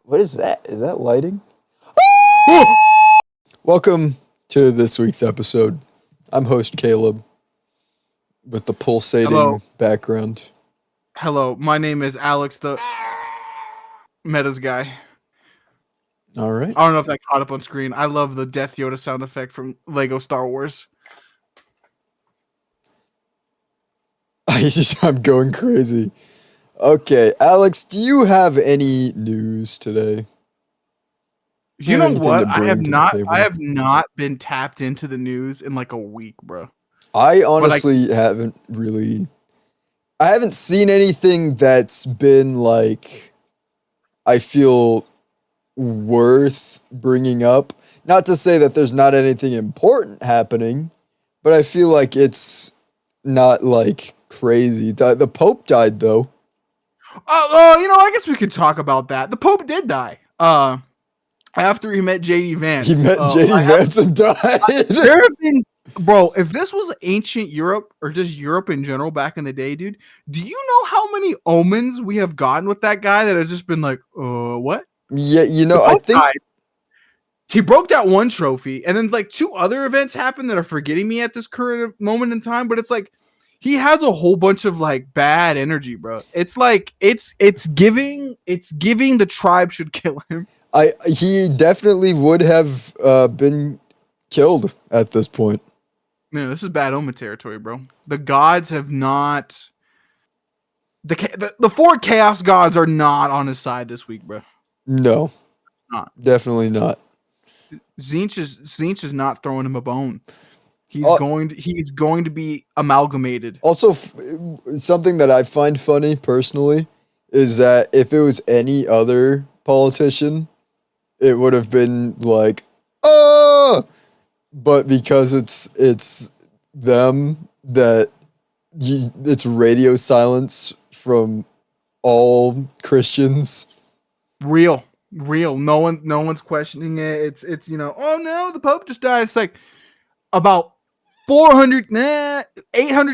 What is that? Is that lighting? Welcome to this week's episode. I'm host Caleb with the Hello, pulsating background. hello. My name is Alex, the Metas guy. All right. I don't know if that caught up on screen. I love the Death Yoda sound effect from Lego Star Wars. I'm going crazy. Okay, Alex, do you have any news today? You Have know anything to what? bring to the I table? have not been tapped into the news in like a week, bro. I But I honestly haven't really. I haven't seen anything that's been like. I feel worth bringing up. Not to say that there's not anything important happening, but I feel like it's not like crazy. The Pope died though. I guess we could talk about that. The Pope did die. After he met JD He Vance. met JD Vance and died. There have been, bro, if this was ancient Europe or just Europe in general back in the day, dude, do you know how many omens we have gotten with that guy that has just been like, what? Yeah, The I Pope think died. He broke that one trophy, and then like two other events happened that are forgetting me at this current moment in time. But it's like he has a whole bunch of like bad energy, bro. It's like it's giving the tribe should kill him. he definitely would have been killed at this point. Man, this is bad omen territory, bro. The gods have not. The four chaos gods are not on his side this week, bro. No, Not. definitely not. Zinch is not throwing him a bone. He's Uh, going to be amalgamated. Also, something that I find funny personally is that if it was any other politician, it would have been like, oh, but because it's them that it's radio silence from all Christians. Real. No one's questioning it. It's oh no, the Pope just died. It's like about 800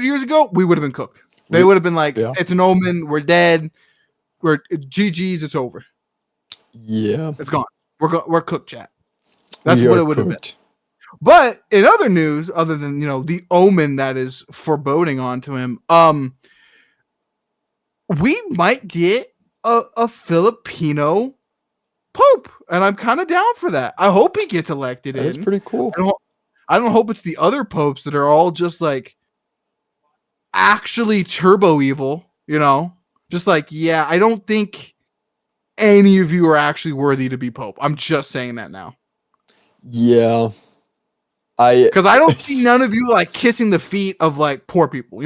years ago, we would have been cooked. They would have been like, Yeah. it's an omen, we're dead, we're GG's, it's over. Yeah, It's gone. We're cooked, chat. That's we what are it would have been. cooked. But in other news, other than the omen that is foreboding onto him, we might get a Filipino Pope, and I'm kind of down for that. I hope he gets elected That is in. pretty cool. I don't hope it's the other popes that are all just like actually turbo evil, just like, yeah, I don't think any of you are actually worthy to be Pope. I'm just saying that now. Yeah, Because I don't see none of you like kissing the feet of like poor people,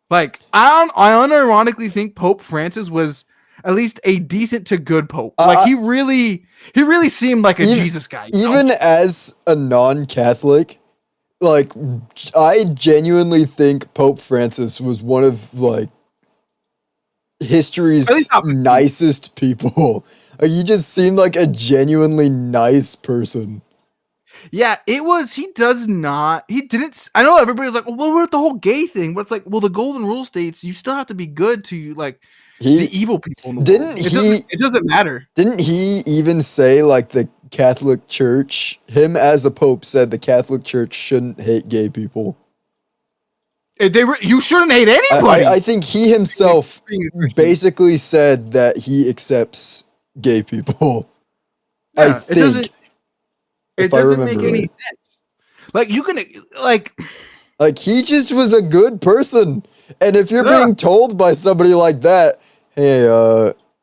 Like I unironically think Pope Francis was at least a decent to good Pope. Like he really seemed like a Jesus guy. Even as a non-Catholic, like I genuinely think Pope Francis was one of like history's nicest people. Like, he just seemed like a genuinely nice person. Yeah, it was. He didn't. I know everybody's like, well, what about the whole gay thing? But it's like, well, the golden rule states you still have to be good to like the evil people in the world. It doesn't matter. Didn't he even say like the Catholic Church, him as the Pope said the Catholic Church shouldn't hate gay people? You shouldn't hate anybody. I think he himself basically said that he accepts gay people. Yeah, I think. It doesn't make any sense. Like you can like he just was a good person. And if you're being told by somebody like that, hey,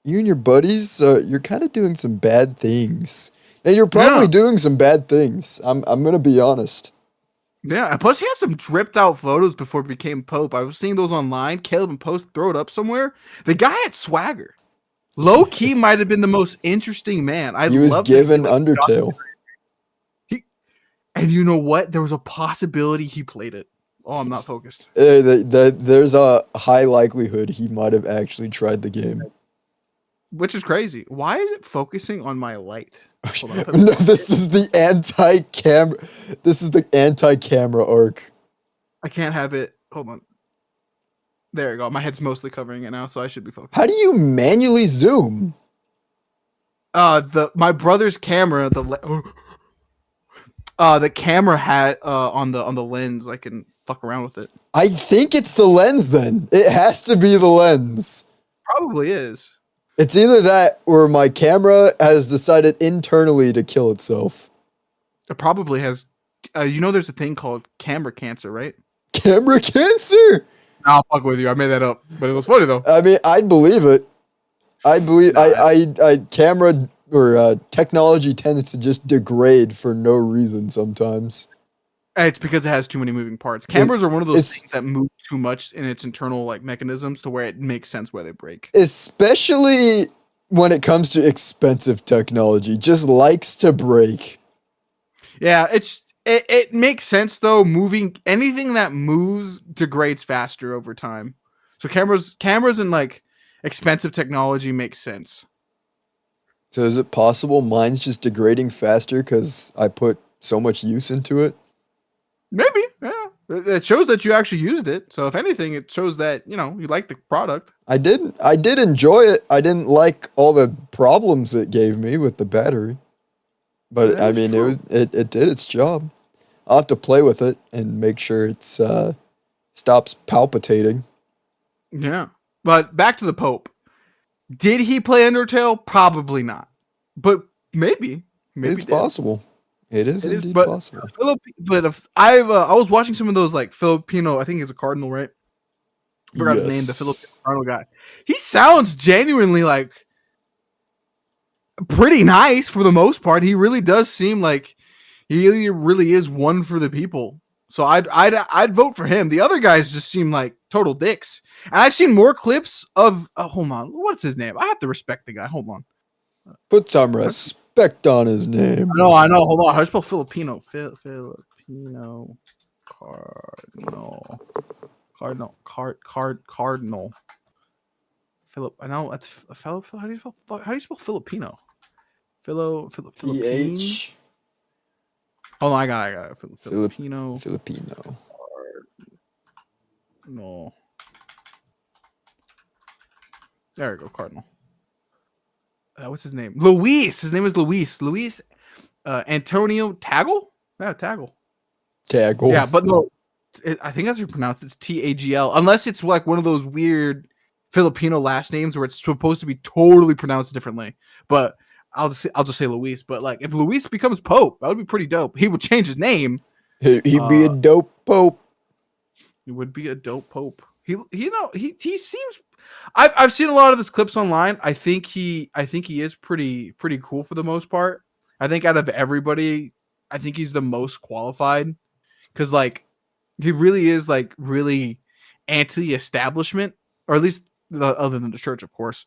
you and your buddies, you're kind of doing some bad things. And you're probably doing some bad things. I'm gonna be honest. Yeah, plus he had some dripped out photos before he became Pope. I was seeing those online. Caleb and Post throw it up somewhere. The guy had swagger. Low key might have been the most interesting man. He was given Undertale. And you know what? There was a possibility he played it. Oh, I'm not focused. There's a high likelihood he might have actually tried the game. Which is crazy. Why is it focusing on my light? No, this is the anti-camera. This is the anti-camera arc. I can't have it. Hold on. There you go. My head's mostly covering it now, so I should be focused. How do you manually zoom? my brother's camera, the camera had on the lens. I can fuck around with it. I think it's the lens then. It has to be the lens. Probably is. It's either that or my camera has decided internally to kill itself. It probably has. There's a thing called camera cancer, right? Camera cancer? I'll fuck with you. I made that up, but it was funny though. I mean, I'd believe it. Camera or technology tends to just degrade for no reason sometimes. It's because it has too many moving parts. Cameras are one of those things that move too much in its internal like mechanisms to where it makes sense where they break. Especially when it comes to expensive technology, just likes to break. Yeah, it makes sense though. Moving anything that moves degrades faster over time. So cameras and like expensive technology makes sense. So is it possible mine's just degrading faster because I put so much use into it? Maybe, yeah. It shows that you actually used it. So if anything, it shows that, you like the product. I did enjoy it. I didn't like all the problems it gave me with the battery. But I mean, it did its job. I'll have to play with it and make sure it's stops palpitating. Yeah. But back to the Pope. Did he play Undertale? Probably not. But maybe it's possible. It is indeed possible. But if I was watching some of those like Filipino, I think he's a cardinal, right? I forgot his name, the Filipino cardinal guy. He sounds genuinely like pretty nice for the most part. He really does seem like he really is one for the people. So I'd vote for him. The other guys just seem like total dicks. And I've seen more clips of hold on, what's his name? I have to respect the guy. Hold on. Put some respect on his name. I know. Hold on. How do you spell Filipino? Filipino Cardinal. Philip. I know that's Philip. How do you spell Filipino? Philippine. Hold on, I got it. Filipino. No. There we go. Cardinal. What's his name? Luis. His name is Luis. Luis Antonio Tagle? Yeah, Tagle. Yeah, but no. I think that's how you pronounce it. It's Tagl. Unless it's like one of those weird Filipino last names where it's supposed to be totally pronounced differently. But I'll just say Luis. But like if Luis becomes Pope, that would be pretty dope. He would change his name. He'd be a dope Pope. He would be a dope Pope. He seems. I've seen a lot of his clips online. I think he is pretty cool for the most part. I think out of everybody, I think he's the most qualified because like he really is like really anti-establishment, or at least other than the church, of course.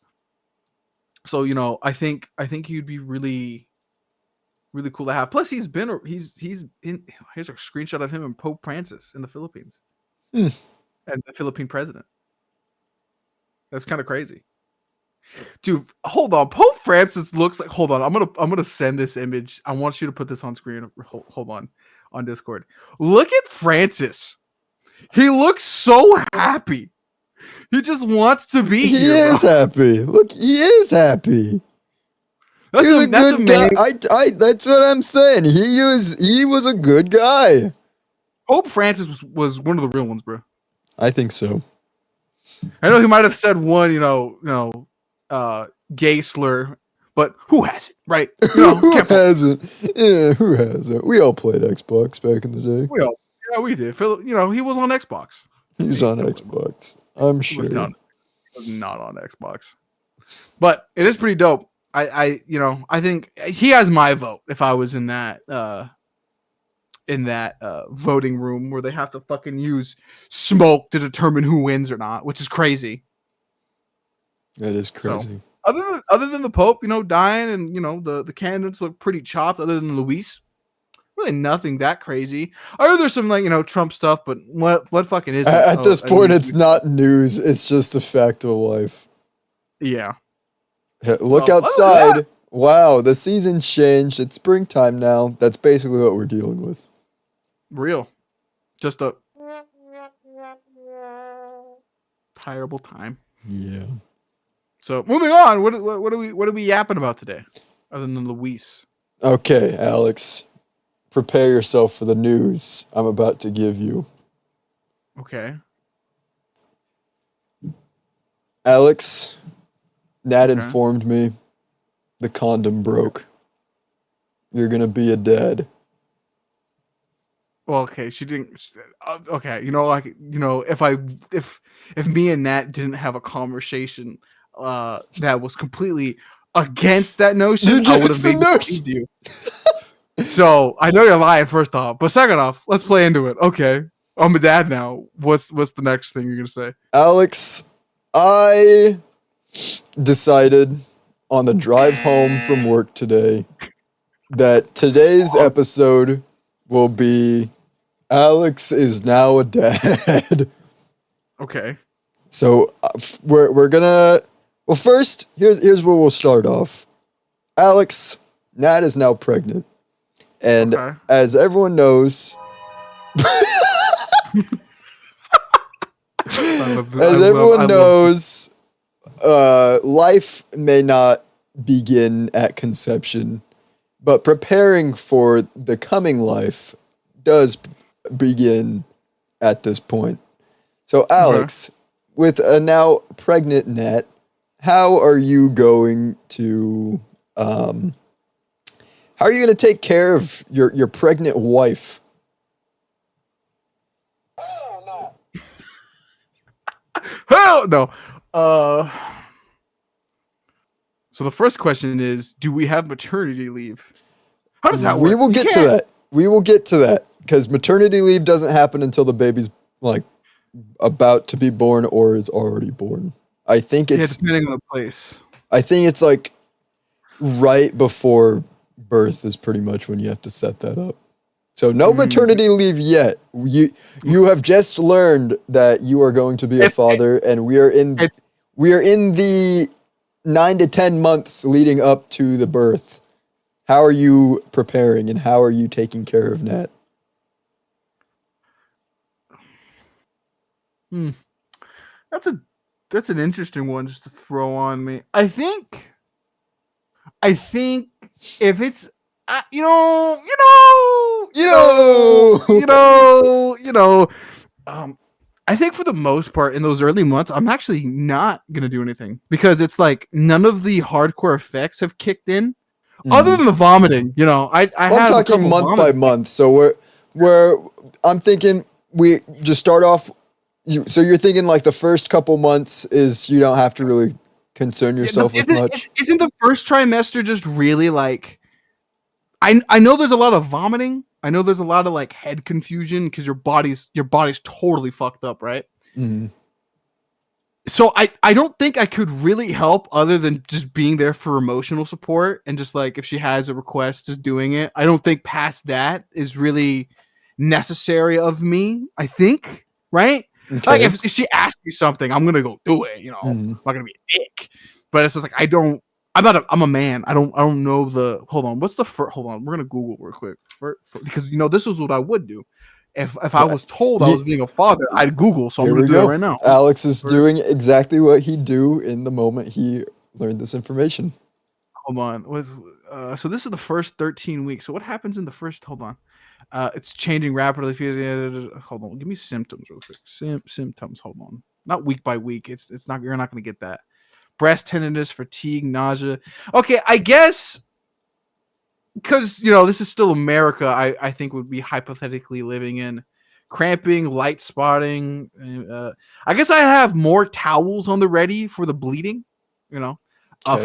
So I think he'd be really cool to have. Plus, he's in. Here's a screenshot of him and Pope Francis in the Philippines, and the Philippine president. That's kind of crazy, dude. Hold on, Pope Francis looks like. Hold on, I'm gonna send this image. I want you to put this on screen. Hold on Discord. Look at Francis. He looks so happy. He just wants to be here. He is happy. Look, he is happy. That's a good guy. That's what I'm saying. He was a good guy. Pope Francis was one of the real ones, bro. I think so. I know he might have said one, gay slur, but who hasn't, right? Who hasn't? Yeah, who hasn't? We all played Xbox back in the day. We did. Phil, he was on Xbox. He's on Xbox. I'm sure. He was not on Xbox. But it is pretty dope. I think he has my vote if I was in that voting room where they have to fucking use smoke to determine who wins or not, which is crazy. That is crazy. So, other than the Pope, dying, and the candidates look pretty chopped. Other than Luis, really nothing that crazy. I know there's some Trump stuff, but what fucking is it? At this point, it's not news. It's just a fact of life. Yeah. Look outside. Wow, the season's changed. It's springtime now. That's basically what we're dealing with. Real. Just a terrible time. Yeah. So moving on, what are we yapping about today? other than Luis. Okay, Alex, prepare yourself for the news I'm about to give you. Okay. Alex, Nat Okay. informed me the condom broke. You're gonna be a dad. Well, okay, she didn't. Okay, if me and Nat didn't have a conversation that was completely against that notion, I would have Against the maybe notion. believed you. So I know you're lying, first off, but second off, let's play into it. Okay, I'm a dad now. What's the next thing you're gonna say? Alex, I decided on the drive home from work today that today's episode will be Alex is now a dad. Okay. So we're gonna first here's where we'll start off. Alex, Nat is now pregnant, and Okay. as everyone knows, life may not begin at conception, but preparing for the coming life does begin at this point. So, Alex, with a now pregnant Nat, how are you going to take care of your pregnant wife? Hell no. So the first question is, do we have maternity leave? How does that work? We will get to that. We will get to that because maternity leave doesn't happen until the baby's like about to be born or is already born. I think it's depending on the place. I think it's like right before birth is pretty much when you have to set that up. So no maternity leave yet. You have just learned that you are going to be a father, and we are in the 9 to 10 months leading up to the birth. How are you preparing, and how are you taking care of Nat? That's an interesting one just to throw on me. I think if it's I think for the most part in those early months, I'm actually not gonna do anything because it's like none of the hardcore effects have kicked in, other than the vomiting. I'm talking month by month, so I'm thinking we just start off. So you're thinking like the first couple months is you don't have to really concern yourself with much. Isn't the first trimester just really like? I know there's a lot of vomiting. I know there's a lot of like head confusion because your body's totally fucked up, right? Mm-hmm. So I don't think I could really help other than just being there for emotional support and just like if she has a request, just doing it. I don't think past that is really necessary of me. I think, right? Okay. Like if she asks me something, I'm gonna go do it. I'm not gonna be a dick. But it's just like I'm a man. I don't know the. Hold on. What's the first? Hold on. We're gonna Google real quick because this is what I would do. If I was told I was being a father, I'd Google. So I'm gonna do it right now. Alex is doing exactly what he'd do in the moment he learned this information. Hold on. So this is the first 13 weeks. So what happens in the first? Hold on. It's changing rapidly. Hold on. Give me symptoms real quick. Symptoms. Hold on. Not week by week. It's not. You're not gonna get that. Breast tenderness, fatigue, nausea. Okay, I guess because this is still America. I think would be hypothetically living in cramping, light spotting. I guess I have more towels on the ready for the bleeding.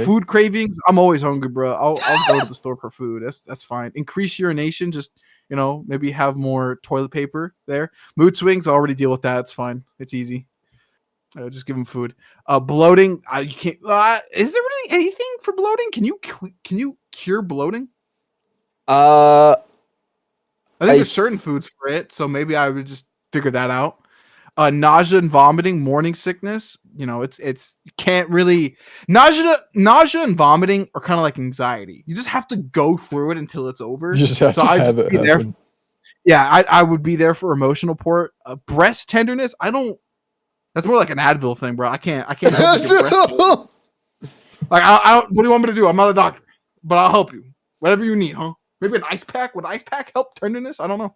Food cravings. I'm always hungry, bro. I'll go to the store for food. That's fine. Increase urination. Just maybe have more toilet paper there. Mood swings. I already deal with that. It's fine. It's easy. Just give them food. Bloating. You can't. Is there really anything for bloating? Can you cure bloating? I think there's certain foods for it, so maybe I would just figure that out. Nausea and vomiting, morning sickness. It's can't really nausea and vomiting are kind of like anxiety. You just have to go through it until it's over. You just have to have it happen. I would be there for emotional support. Breast tenderness. I don't. That's more like an Advil thing, bro. I can't help you get breast. Like, I don't. What do you want me to do? I'm not a doctor. but I'll help you. Whatever you need, huh? Maybe an ice pack. Would ice pack help turn this? I don't know.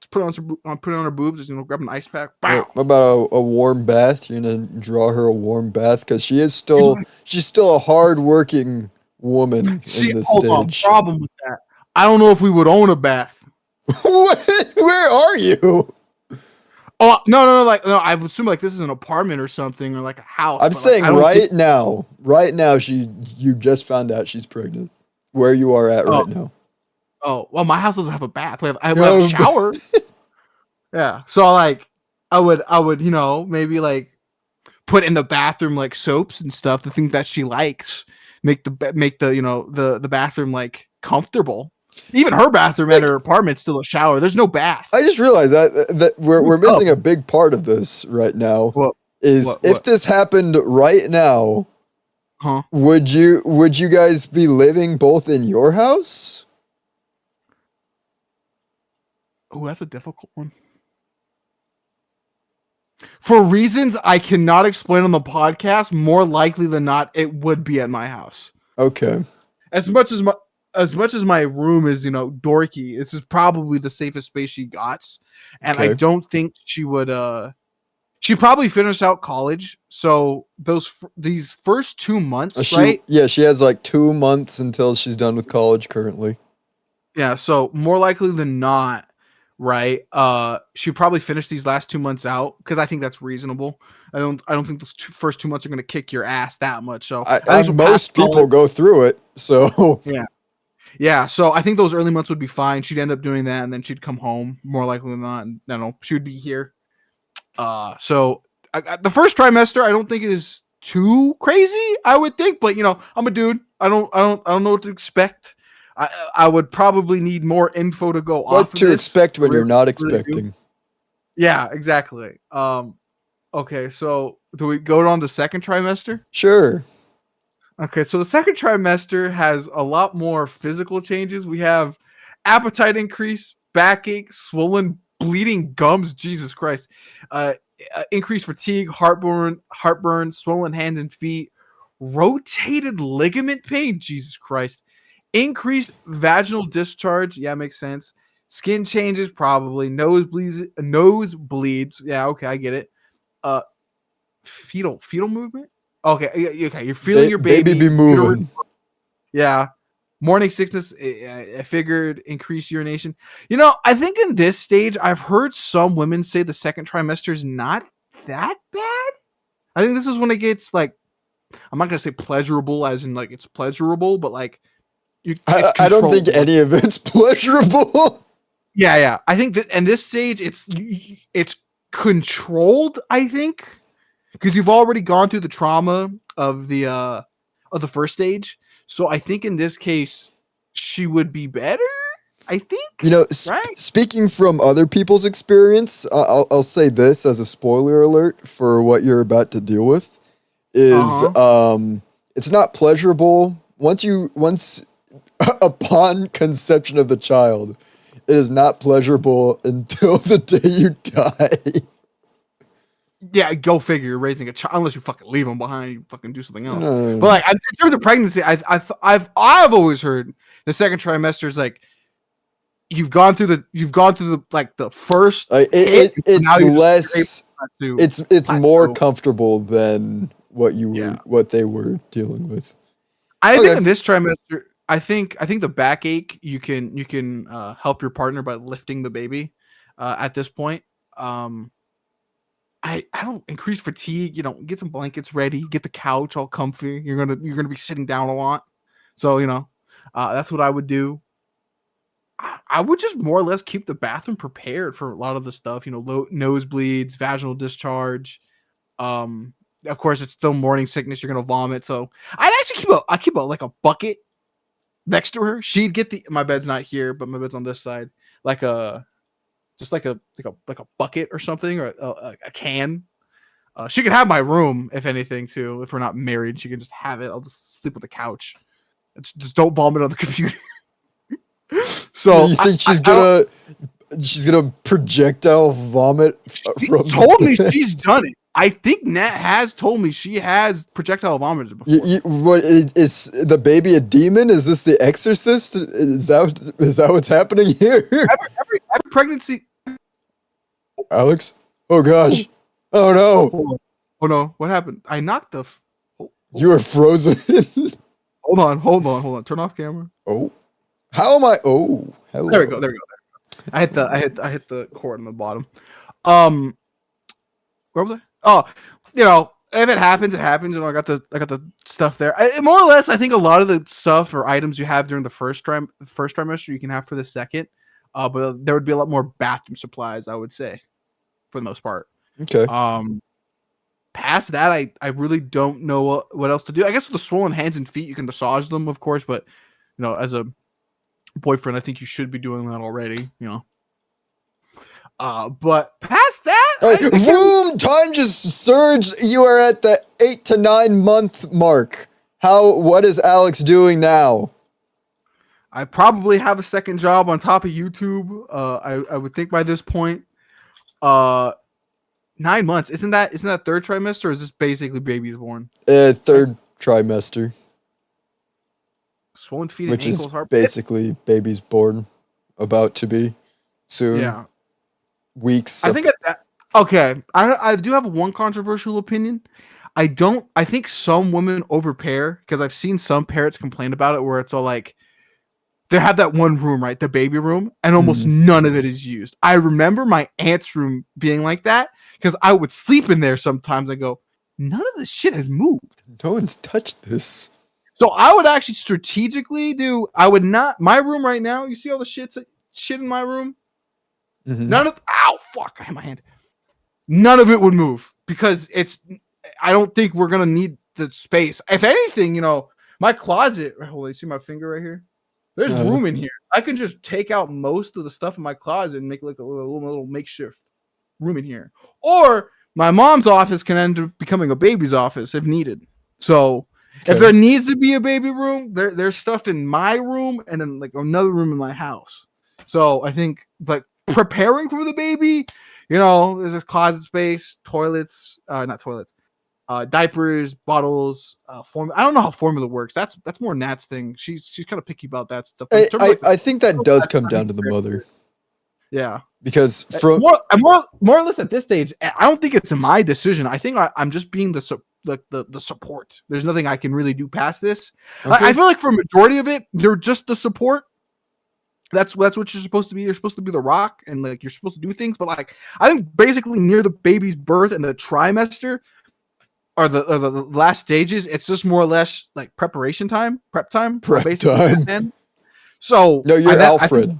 Just put it on her boobs. Just grab an ice pack. What about a warm bath? You're gonna draw her a warm bath because she's still a hard-working woman in this stage. Problem with that. I don't know if we would own a bath. Where are you? Oh no! I would assume this is an apartment or something, or a house. I'm saying now, you just found out she's pregnant. Where you are at right now. Oh well, my house doesn't have a bath. I have a shower. Yeah, so I would maybe put in the bathroom soaps and stuff, the things that she likes. Make the bathroom comfortable. Even her bathroom at her apartment's still a shower. There's no bath. I just realized that we're missing a big part of this right now. If this happened right now, would you guys be living both in your house? Oh, that's a difficult one. For reasons I cannot explain on the podcast, more likely than not, it would be at my house. Okay. As much as my room is, dorky, this is probably the safest space she got. And I don't think she would, she'd probably finish out college. So these first 2 months, right? Yeah, she has 2 months until she's done with college currently. Yeah, so more likely than not, right? She'd probably finish these last 2 months out because I think that's reasonable. I don't think those first 2 months are going to kick your ass that much. So most people go through it. So yeah. So I think those early months would be fine. She'd end up doing that, and then she'd come home more likely than not. And she would be here. So the first trimester I don't think is too crazy. I would think, but I'm a dude. I don't know what to expect. I would probably need more info to go off. What to expect when you're not expecting. Yeah, exactly. Okay, so do we go on the second trimester? Sure. Okay, so the second trimester has a lot more physical changes. We have appetite increase, backache, swollen, bleeding gums, Jesus Christ, increased fatigue, heartburn, swollen hands and feet, rotated ligament pain, Jesus Christ. Increased vaginal discharge. Yeah, makes sense. Skin changes, probably. Nose bleeds. Yeah, okay, I get it. Fetal movement. Okay. You're feeling your baby be moving. Yeah. Morning sickness. I figured increased urination. I think in this stage, I've heard some women say the second trimester is not that bad. I think this is when it gets I'm not gonna say pleasurable, as in it's pleasurable, but I don't think any of it's pleasurable. Yeah. I think that in this stage, it's controlled. I think because you've already gone through the trauma of the first stage, so I think in this case she would be better. I think. Right? Speaking from other people's experience, I'll say this as a spoiler alert for what you're about to deal with is it's not pleasurable once. Upon conception of the child, it is not pleasurable until the day you die. Yeah, go figure. You're raising a child unless you fucking leave them behind. You fucking do something else. But in terms of pregnancy, I've always heard the second trimester is you've gone through the first. It's more comfortable than what they were dealing with. I think in this trimester. I think the backache you can help your partner by lifting the baby at this point. I don't increase fatigue. Get some blankets ready, get the couch all comfy. You're gonna be sitting down a lot, so that's what I would do. I would just more or less keep the bathroom prepared for a lot of the stuff. Nosebleeds, vaginal discharge. Of course, it's still morning sickness. You're gonna vomit, so I'd actually keep a bucket next to her. She'd get my bed's not here, but my bed's on this side, like a bucket or something, or a can. She could have my room if anything too. If we're not married, she can just have it. I'll just sleep on the couch. Just don't vomit on the computer. So you think she's gonna projectile vomit from? Told me she's done it. I think Nat has told me she has projectile vomited before. What is the baby a demon? Is this the Exorcist? Is that what's happening here? Every pregnancy. Alex? Oh gosh! Oh no! Oh no! What happened? I knocked the. You are frozen. Hold on. Turn off camera. Oh, how am I? Oh, hello. There we go. I hit the cord on the bottom. Where was I? Oh, if it happens, it happens. I got the stuff there. More or less, I think a lot of the stuff or items you have during the first trimester, you can have for the second. But there would be a lot more bathroom supplies, I would say, for the most part. Okay. Past that, I really don't know what else to do. I guess with the swollen hands and feet, you can massage them, of course. But as a boyfriend, I think you should be doing that already. But past that, boom! Time just surged. You are at the 8 to 9 month mark. What is Alex doing now? I probably have a second job on top of YouTube. I would think by this point. 9 months. Isn't that third trimester, or is this basically baby's born? Third trimester. Swollen feet which and ankles. Is basically baby's born, about to be soon. Yeah. Weeks. I think okay. I do have one controversial opinion. I think some women overpair, because I've seen some parents complain about it, where it's all like they have that one room, right, the baby room, and almost none of it is used. I remember my aunt's room being like that, because I would sleep in there sometimes. I go, none of this shit has moved. No one's touched this. So I would actually strategically I would not, my room right now, you see all the shit in my room? None of, ow, fuck, I hit my hand. None of it would move, because I don't think we're going to need the space. If anything, my closet, hold on, you see my finger right here? There's room in here. I can just take out most of the stuff in my closet and make like a little makeshift room in here. Or my mom's office can end up becoming a baby's office if needed. So if there needs to be a baby room, there's stuff in my room and then like another room in my house. So I think, but preparing for the baby, there's this closet space, toilets, not toilets, diapers, bottles, formula. I don't know how formula works. That's more Nat's thing. She's kind of picky about that stuff. I think that does come down to the mother. Yeah, because from more or less at this stage, I don't think it's my decision. I think I'm just being the support. There's nothing I can really do past this. Okay. I feel like for a majority of it, you're just the support. That's what you're supposed to be. You're supposed to be the rock, and like you're supposed to do things. But like I think basically near the baby's birth and the trimester, or the last stages, it's just more or less like prep time. So no, you're Alfred.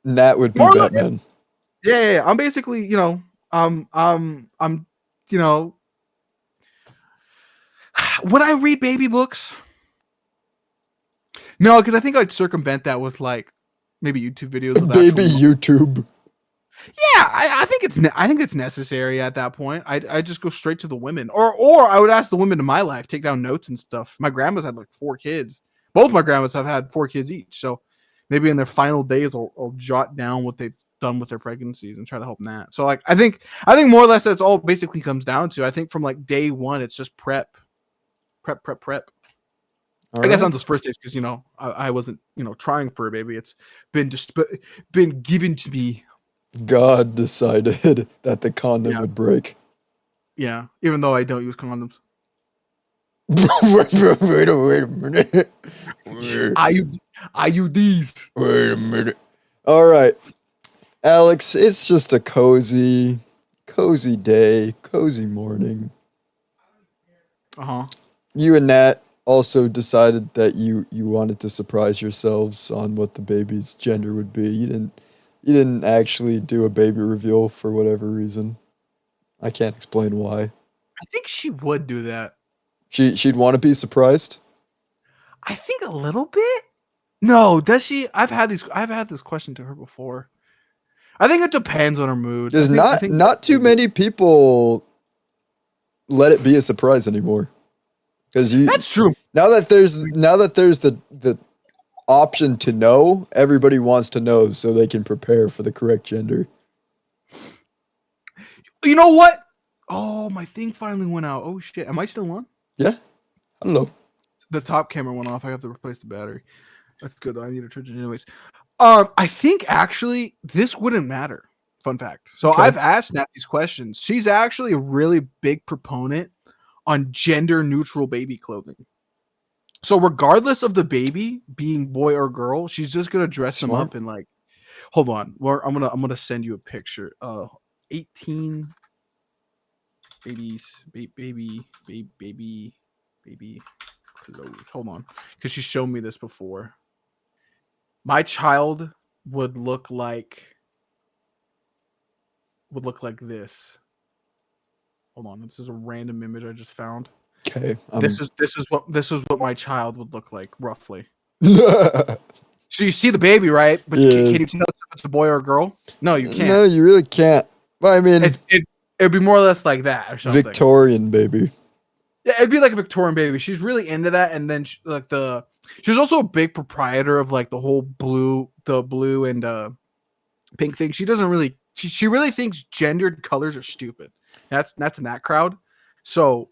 Nat would be Batman. Yeah. I'm basically, I'm would I read baby books? No, because I think I'd circumvent that with like maybe YouTube videos. Of baby YouTube. Yeah, I think it's necessary at that point. I just go straight to the women, or I would ask the women in my life, take down notes and stuff. My grandma's had like 4 kids. Both my grandmas have had 4 kids each. So maybe in their final days, I'll jot down what they've done with their pregnancies and try to help that. So like I think more or less that's all basically comes down to. I think from like day one, it's just prep. I guess on those first days, because I wasn't trying for a baby. It's been given to me. God decided that the condom would break. Yeah, even though I don't use condoms. Wait a minute. IUDs. Wait a minute. All right, Alex, it's just a cozy day, cozy morning. You and Nat also decided that you wanted to surprise yourselves on what the baby's gender would be. You didn't actually do a baby reveal for whatever reason. I can't explain why. I think she would do that. She'd want to be surprised? I think a little bit. No, does she? I've had this question to her before. I think it depends on her mood. There's not too many people let it be a surprise anymore. That's true. Now that there's the option to know, everybody wants to know so they can prepare for the correct gender. You know what? Oh, my thing finally went out. Oh shit. Am I still on? Yeah. Hello. The top camera went off. I have to replace the battery. That's good though. I need to charge it anyways. I think actually this wouldn't matter. Fun fact. So Okay. I've asked Nat these questions. She's actually a really big proponent on gender neutral baby clothing. So regardless of the baby being boy or girl, she's just gonna dress them up in like. Hold on, I'm gonna send you a picture. 18 babies, baby clothes. Hold on, because she showed me this before. My child would look like this. Hold on, this is a random image I just found. Okay. This is what my child would look like roughly. So you see the baby, right? But Yeah. can you tell if it's a boy or a girl? No, you can't. No, you really can't. Well, I mean, it'd be more or less like that or something. Victorian baby. Yeah, it'd be like a Victorian baby. She's really into that, and then she's also a big proprietor of like the whole blue and pink thing. She doesn't really. She really thinks gendered colors are stupid. That's in that crowd. So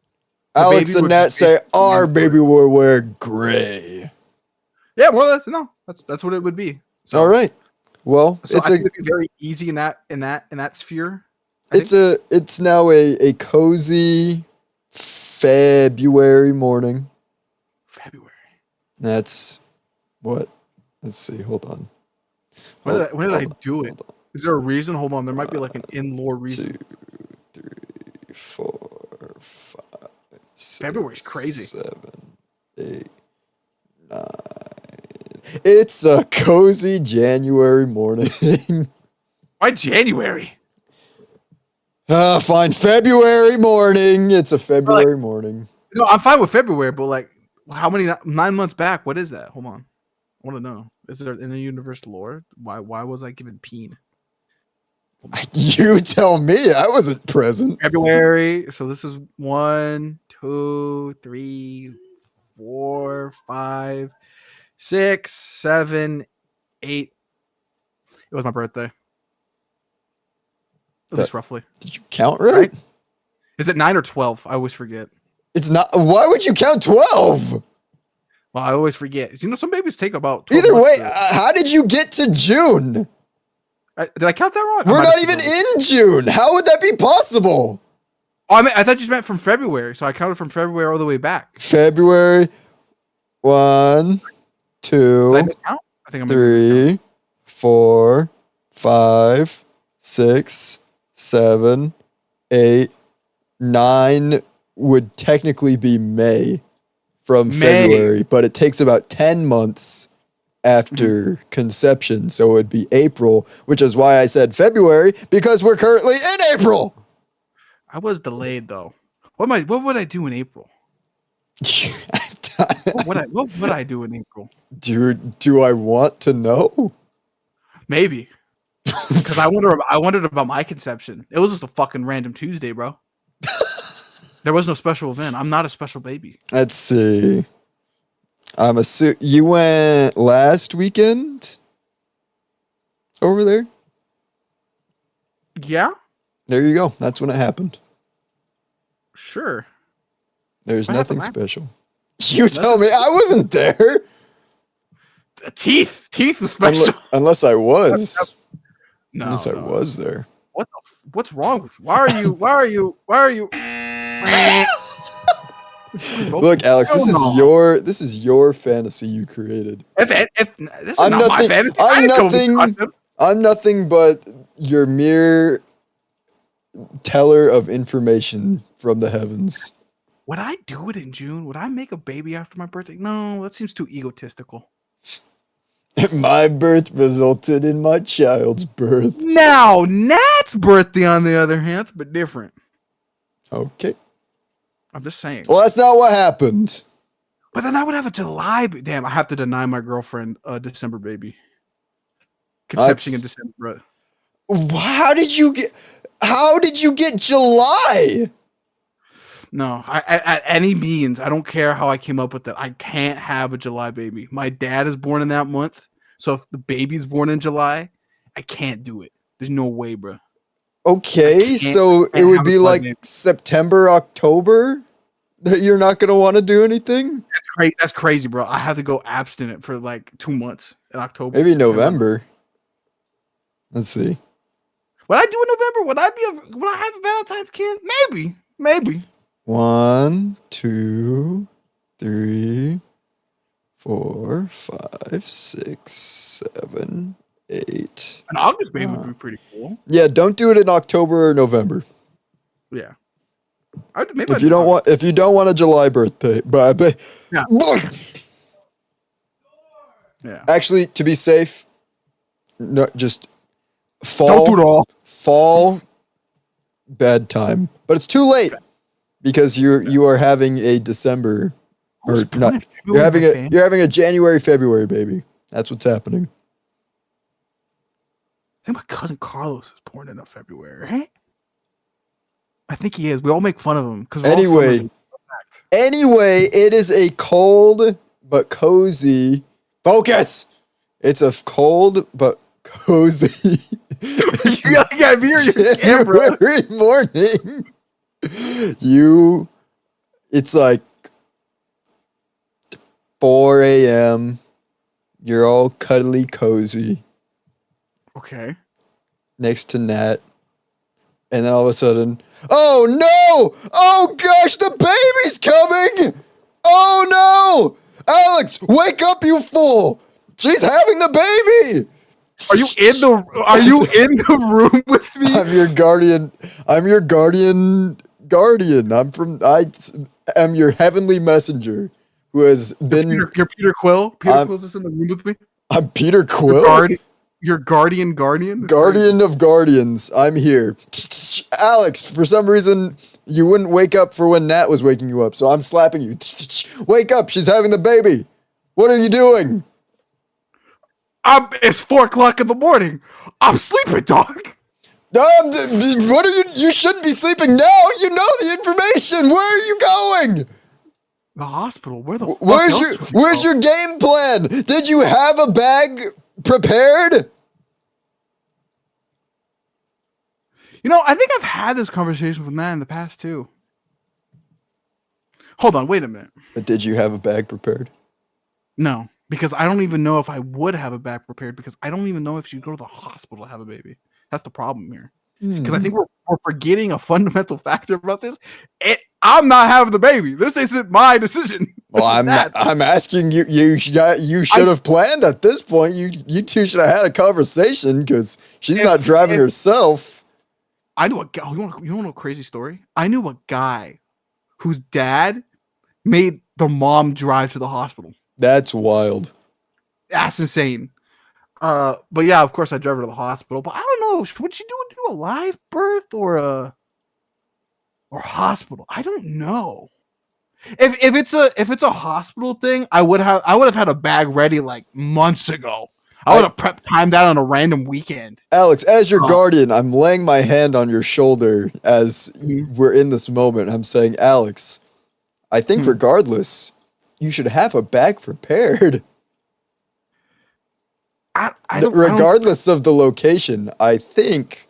Alex and Nat say our baby will wear gray. Yeah, more or less. No, that's what it would be. So, all right. Well, so I think it'd be very easy in that sphere. It's now a cozy February morning. February. That's what. Let's see. Hold on. When did I do it? Is there a reason? Hold on. There might be like an in-lore reason. 2, 3, 4, 5, 6, February's crazy. 7, 8, 9. It's a cozy January morning. Why January? Fine. February morning. It's a February morning. No, I'm fine with February, but like, how many 9 months back? What is that? Hold on. I want to know. Is there in the universe lore? Why was I given peen? You tell me. I wasn't present. February. So this is 1, 2, 3, 4, 5, 6, 7, 8. It was my birthday. At least roughly. Did you count right? Is it 9 or 12? I always forget. It's not. Why would you count 12? Well, I always forget. You know, some babies take about 12 Either way, months how did you get to June? did I count that wrong? We're not even in June. How would that be possible? Oh, I thought you meant from February. So I counted from February all the way back. February 1, 2, Did I miscount? I think I'm 3, 4, 5, 6, 7, 8, 9 would technically be May from February, but it takes about 10 months after conception, so it would be April, which is why I said February, because we're currently in April. I was delayed though. What would I do in April? what would I do in April? Do I want to know? Maybe. Because I wondered about my conception. It was just a fucking random Tuesday, bro. There was no special event. I'm not a special baby. Let's see. You went last weekend over there? Yeah. There you go. That's when it happened. Sure. There's nothing special. You tell me. I wasn't there. Teeth was special. Unless I was. No, unless I was there. What's wrong with you? Why are you? Look, Alex, this is your fantasy you created. This is not my fantasy. I'm nothing but your mere teller of information from the heavens. Would I do it in June? Would I make a baby after my birthday? No, that seems too egotistical. My birth resulted in my child's birth. Now, Nat's birthday, on the other hand, it's a bit different. Okay. I'm just saying. Well, that's not what happened. But then I would have a July. Damn, I have to deny my girlfriend a December baby. Conception in December. How did you get July? No, at any means, I don't care how I came up with that. I can't have a July baby. My dad is born in that month, so if the baby's born in July, I can't do it. There's no way, bro. Okay, so it would be like September, October that you're not going to want to do anything? That's crazy, bro. I have to go abstinent for like 2 months in October. Maybe November. Let's see. Would I do in November? Would I have a Valentine's kid? Maybe. 1, 2, 3, 4, 5, 6, 7, 8. An August baby would be pretty cool. Yeah, don't do it in October or November. Yeah. If you don't want a July birthday, but yeah. Yeah. Actually, to be safe, no, just fall. Don't do it all. Fall. Bad time, but it's too late because you are having a December or not. You're having a January, February baby. That's what's happening. I think my cousin Carlos is born in February, right? I think he is. We all make fun of him because anyway, it is a cold but cozy focus. It's a cold but cozy. You gotta be your camera. January morning. It's like 4 a.m. You're all cuddly cozy. Okay. Next to Nat. And then all of a sudden, oh no! Oh gosh, the baby's coming! Oh no! Alex, wake up, you fool! She's having the baby! Are you in the room with me? I'm your guardian. I am your heavenly messenger who has been. You're Peter Quill. Peter Quill's just in the room with me. I'm Peter Quill. Your guardian. Guardian of guardians. I'm here. Alex, for some reason, you wouldn't wake up for when Nat was waking you up, so I'm slapping you. Wake up. She's having the baby. What are you doing? It's 4:00 in the morning. I'm sleeping, dog. What are you? You shouldn't be sleeping now. You know the information. Where are you going? The hospital. Where the fuck Where's your game plan? Did you have a bag prepared? You know, I think I've had this conversation with Matt in the past too. Hold on, wait a minute. But did you have a bag prepared? No, because I don't even know if I would have a bag prepared because I don't even know if she'd go to the hospital to have a baby. That's the problem here. Because I think we're forgetting a fundamental factor about this. I'm not having the baby. This isn't my decision. Well, I'm asking you. You should have planned at this point. You two should have had a conversation because she's not driving herself. I knew a guy. You want to know a crazy story? I knew a guy whose dad made the mom drive to the hospital. That's wild. That's insane. But yeah, of course I drove her to the hospital. But I don't know. Would she do a live birth or hospital? I don't know. If it's a hospital thing, I would have had a bag ready like months ago. I would have timed that on a random weekend. Alex, as your guardian, I'm laying my hand on your shoulder as we're in this moment. I'm saying, Alex, I think regardless, you should have a bag prepared. Regardless of the location, I think,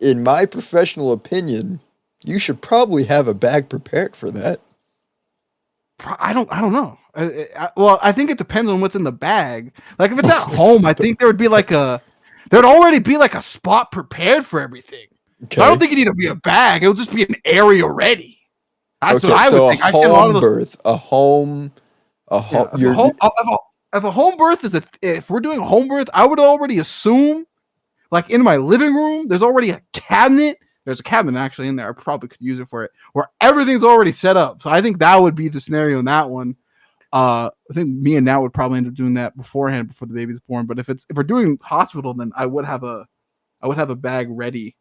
in my professional opinion, you should probably have a bag prepared for that. I don't know. Well, I think it depends on what's in the bag. Like if it's at home, I think there'd already be like a spot prepared for everything. Okay. So I don't think it need to be a bag. It'll just be an area ready. That's what I would think. A home If a home birth if we're doing a home birth, I would already assume, like in my living room, there's already a cabinet. There's a cabinet actually in there. I probably could use it for it, where everything's already set up. So I think that would be the scenario in that one. I think me and Nat would probably end up doing that beforehand, before the baby's born. But if we're doing hospital, then I would have a bag ready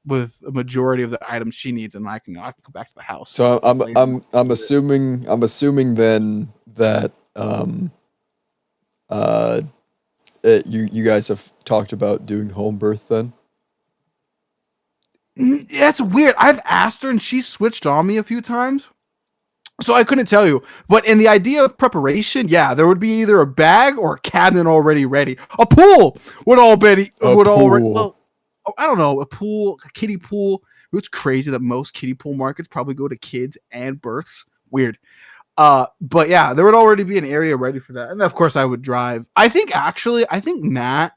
with a majority of the items she needs, and I can go back to the house. So I'm assuming then that you guys have talked about doing home birth then? That's weird. I've asked her and she switched on me a few times, so I couldn't tell you. But in the idea of preparation, yeah, there would be either a bag or a cabinet already ready. A pool would already. I don't know, a kiddie pool. It's crazy that most kiddie pool markets probably go to kids and births. Weird. But yeah, there would already be an area ready for that. And of course I would drive. I think Nat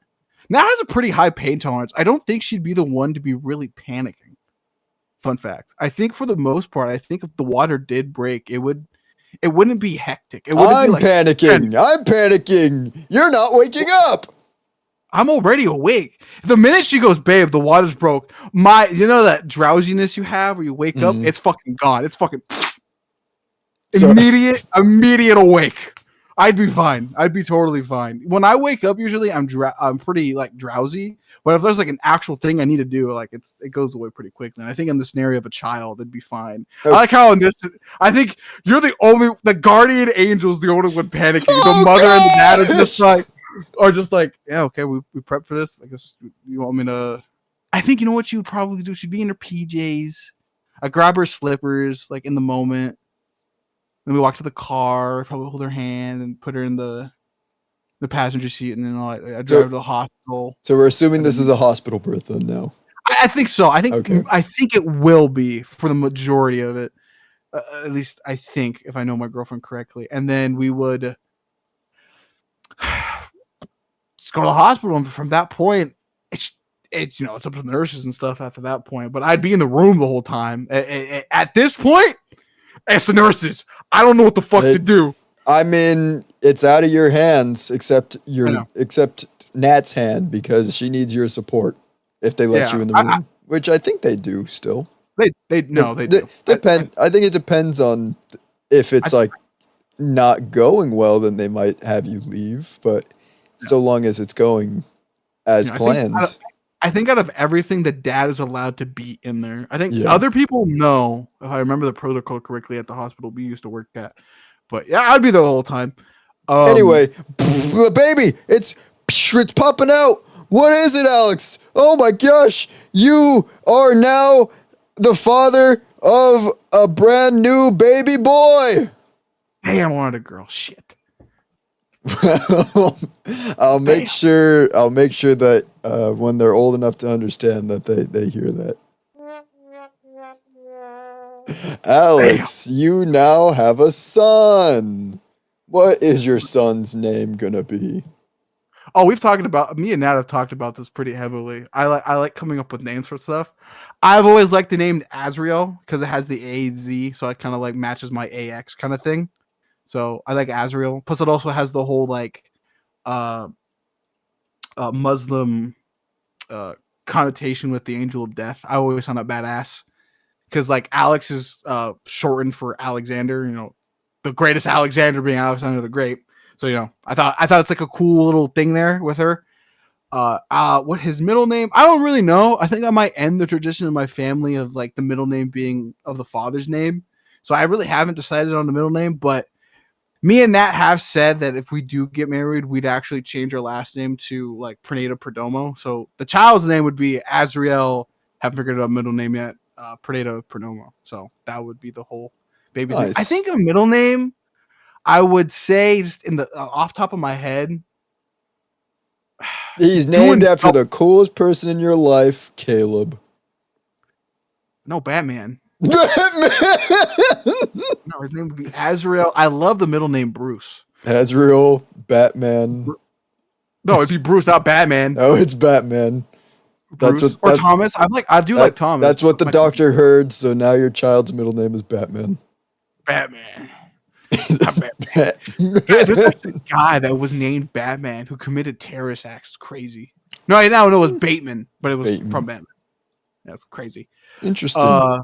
has a pretty high pain tolerance. I don't think she'd be the one to be really panicking. Fun fact. I think for the most part, I think if the water did break, it wouldn't be hectic. It wouldn't I'm be like panicking. I'm panicking. You're not waking up. I'm already awake. The minute she goes, babe, the water's broke. You know that drowsiness you have where you wake up? It's fucking gone. It's fucking immediate awake. I'd be fine. I'd be totally fine. When I wake up, usually I'm pretty like drowsy. But if there's like an actual thing I need to do, like it goes away pretty quickly. And I think in the scenario of a child, it'd be fine. I like how in this, I think you're the guardian angel's the only one panicking. The mother and the dad are just like, yeah, okay, we prepped for this. I guess you want me to. I think you know what she would probably do. She'd be in her PJs. I grab her slippers like in the moment. Then we walk to the car, probably hold her hand and put her in the passenger seat, and then I drive her to the hospital. So we're assuming this is a hospital birth then now. I think so. I think it will be for the majority of it. At least I think, if I know my girlfriend correctly. And then we would just go to the hospital, and from that point, it's up to the nurses and stuff after that point. But I'd be in the room the whole time. At this point, it's the nurses. I don't know what the fuck to do. I mean, it's out of your hands, except Nat's hand, because she needs your support if they let you in the room, which I think they do still. They do. Depend. I think it depends on if it's like not going well, then they might have you leave. But so long as it's going as planned. I think out of everything, the dad is allowed to be in there. I think other people know, if I remember the protocol correctly, at the hospital we used to work at. But yeah, I'd be there the whole time. Anyway, baby, it's popping out. What is it, Alex? Oh my gosh, you are now the father of a brand new baby boy. Hey, I wanted a girl. Shit. I'll make sure that when they're old enough to understand that they hear that. Alex, you now have a son. What is your son's name gonna be? Oh, me and Nat have talked about this pretty heavily. I like coming up with names for stuff. I've always liked the name Azriel because it has the AZ, so it kind of like matches my AX kind of thing. So I like Azriel. Plus, it also has the whole like Muslim connotation with the angel of death. I always found that badass because like Alex is shortened for Alexander. You know, the greatest Alexander being Alexander the Great. So I thought it's like a cool little thing there with her. What his middle name? I don't really know. I think I might end the tradition in my family of like the middle name being of the father's name. So I really haven't decided on the middle name, but me and Nat have said that if we do get married, we'd actually change our last name to like Pruneda Perdomo. So the child's name would be Azriel. Haven't figured out a middle name yet. Pruneda Perdomo. So that would be the whole baby's name. I think a middle name, I would say, just in the off top of my head, he's named after the coolest person in your life, Caleb. No, Batman. No, his name would be Azrael. I love the middle name Bruce. Azrael, Batman. No, it'd be Bruce, not Batman. Oh, it's Batman. That's Thomas. I do like Thomas. That's what the doctor heard. So now your child's middle name is Batman. Batman. Batman. There's a guy that was named Batman who committed terrorist acts. It's crazy. No, it was Bateman, but it was from Batman. That's crazy. Interesting.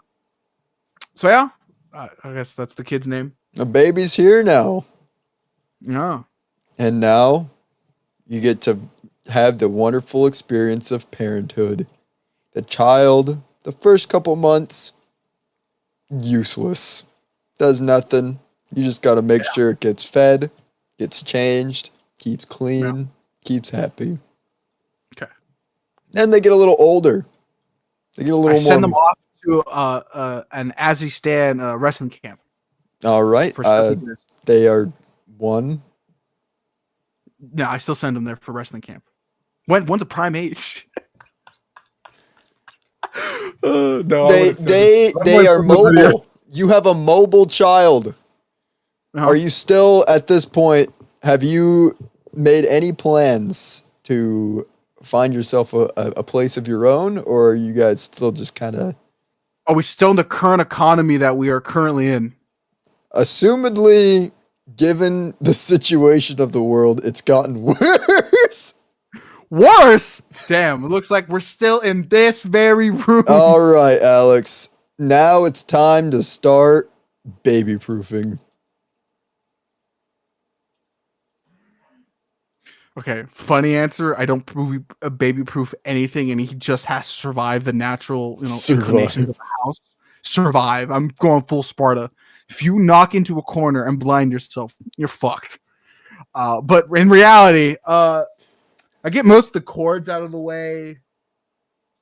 So yeah, I guess that's the kid's name. A baby's here now. Yeah. And now you get to have the wonderful experience of parenthood. The child, the first couple months, useless. Does nothing. You just got to make sure it gets fed, gets changed, keeps clean, keeps happy. Okay. Then they get a little older. They get a little more. Send them off to an Azistan wrestling camp. All right. They are one. No, I still send them there for wrestling camp. When's a prime age? No, I They would've said this. I'm they like, are from the video. mobile. You have a mobile child. Uh-huh. Are you still at this point? Have you made any plans to find yourself a place of your own, or are you guys still just kind of? Are we still in the current economy that we are currently in? Assumedly, given the situation of the world, it's gotten worse. Worse! Damn, it looks like we're still in this very room. All right, Alex. Now it's time to start baby proofing. Okay, funny answer. I don't baby proof anything, and he just has to survive the natural, inclinations of the house. Survive. I'm going full Sparta. If you knock into a corner and blind yourself, you're fucked. But in reality, I get most of the cords out of the way.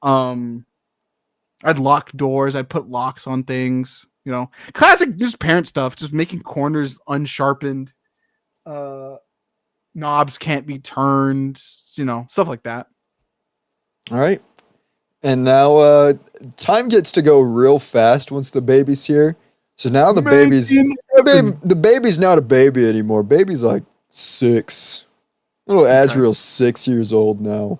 I'd lock doors. I'd put locks on things. Classic, just parent stuff. Just making corners unsharpened. Knobs can't be turned. Stuff like that. All right. And now time gets to go real fast once the baby's here. So now the baby's not a baby anymore. Baby's like 6. Little Azriel's 6 years old now.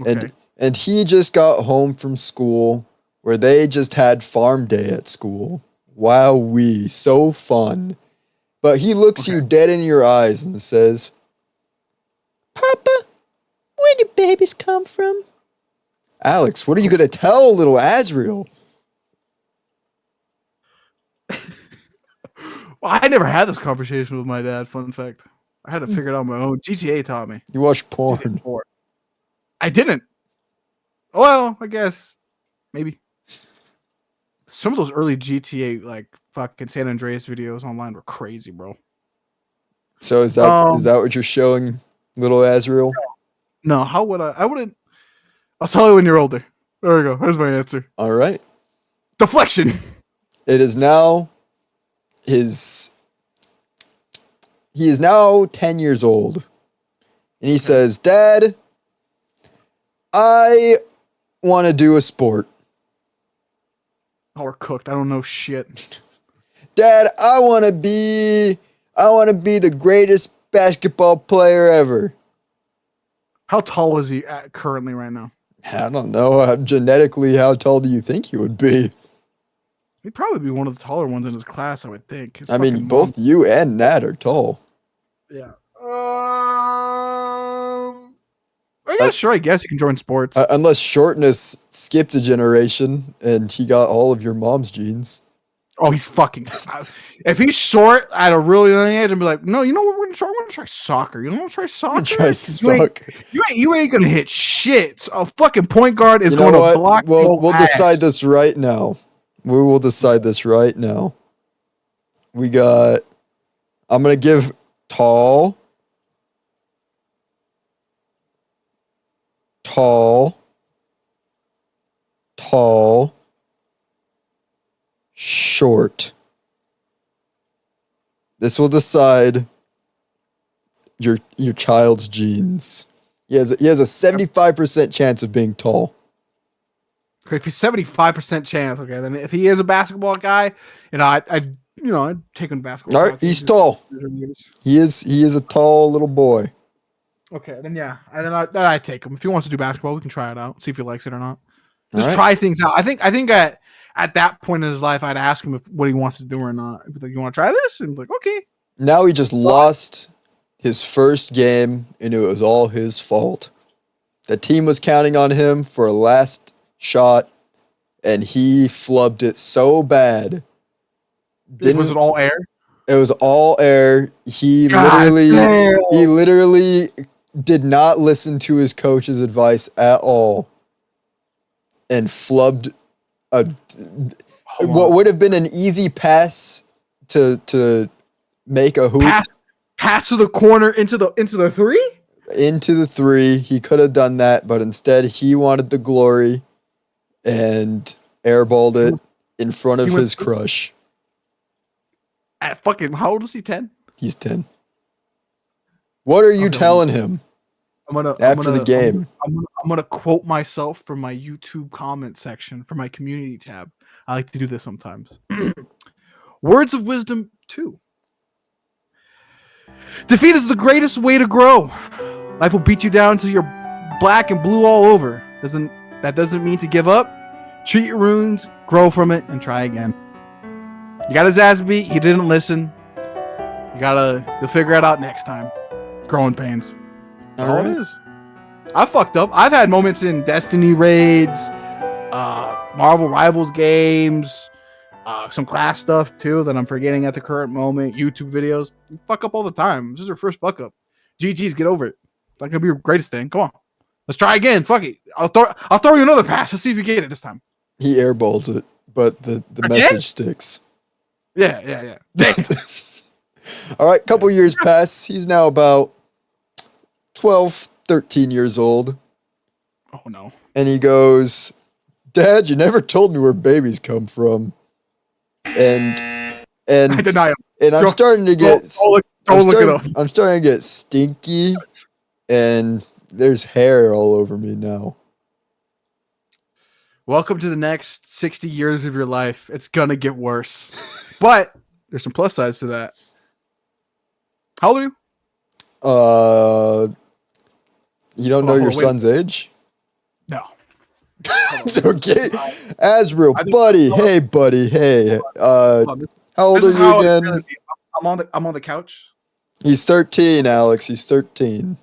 Okay. And he just got home from school where they just had farm day at school. Wowee, so fun. But he looks you dead in your eyes and says, "Papa, where do babies come from?" Alex, what are you going to tell little Azriel? Well, I never had this conversation with my dad. Fun fact. I had to figure it out on my own. GTA taught me. You watch porn. I didn't. Well, I guess maybe. Some of those early GTA, like fucking San Andreas videos online were crazy, bro. So is that what you're showing little Azriel? No, how would I wouldn't. I'll tell you when you're older. There we go. There's my answer. All right. Deflection. It is now he is now 10 years old. And he says, "Dad, I want to do a sport." Oh, we're cooked. I don't know shit. "Dad, I want to be the greatest basketball player ever." How tall is he currently right now? I don't know. Genetically, how tall do you think he would be? He'd probably be one of the taller ones in his class, I would think. I mean, both you and Nat are tall. Yeah. Sure, I guess you can join sports. Unless shortness skipped a generation and he got all of your mom's genes. Oh, he's fucking. If he's short at a really young age, I'd be like, no, you know what? We're gonna try soccer. You want to try soccer? You ain't gonna hit shit. A fucking point guard is going to block. We'll decide this right now. We will decide this right now. I'm gonna give tall, short. This will decide your child's genes. He has a 75% chance of being tall. Okay, if he's 75% chance, okay, then if he is a basketball guy, I'd take him to basketball. All right, he's tall. He is a tall little boy. Okay, then yeah, and then I'd take him. If he wants to do basketball, we can try it out, see if he likes it or not. Just try things out. I think at that point in his life, I'd ask him what he wants to do or not. I'd be like, "You want to try this?" And he'd be like, "Okay." Now he just lost his first game, and it was all his fault. The team was counting on him for a last shot, and he flubbed it so bad. Was it all air? It was all air. He literally did not listen to his coach's advice at all, and flubbed what would have been an easy pass to make a hoop. Pass to the corner into the 3? Into the 3. He could have done that, but instead he wanted the glory and airballed it in front of his crush. At fucking, how old is he? 10? He's 10. What are you telling him? after the game. I'm gonna quote myself from my YouTube comment section for my community tab. I like to do this sometimes. Words of wisdom 2. Defeat is the greatest way to grow. Life will beat you down until you're black and blue all over. That doesn't mean to give up. Treat your wounds, grow from it, and try again. You got his ass beat. He didn't listen. You'll figure it out next time. Growing pains. That's all it is. I fucked up. I've had moments in Destiny raids, Marvel Rivals games, some class stuff too that I'm forgetting at the current moment. YouTube videos. You fuck up all the time. This is your first fuck up. GG's, get over it. It's not gonna be your greatest thing. Come on. Let's try again. Fuck it. I'll throw you another pass. Let's see if you get it this time. He airballs it, but the message sticks. Yeah. All right, couple years pass. He's now about 12, 13 years old. Oh, no. And he goes, Dad, you never told me where babies come from. And I deny him. And I'm starting to get... Don't look it up. I'm starting to get stinky, and there's hair all over me now. Welcome to the next 60 years of your life. It's gonna get worse. But there's some plus sides to that. How old are you? You don't know your son's age? No. It's okay. Asriel, buddy. Hey, buddy. Hey. How old are you again? I'm on the couch. He's 13, Alex. He's 13.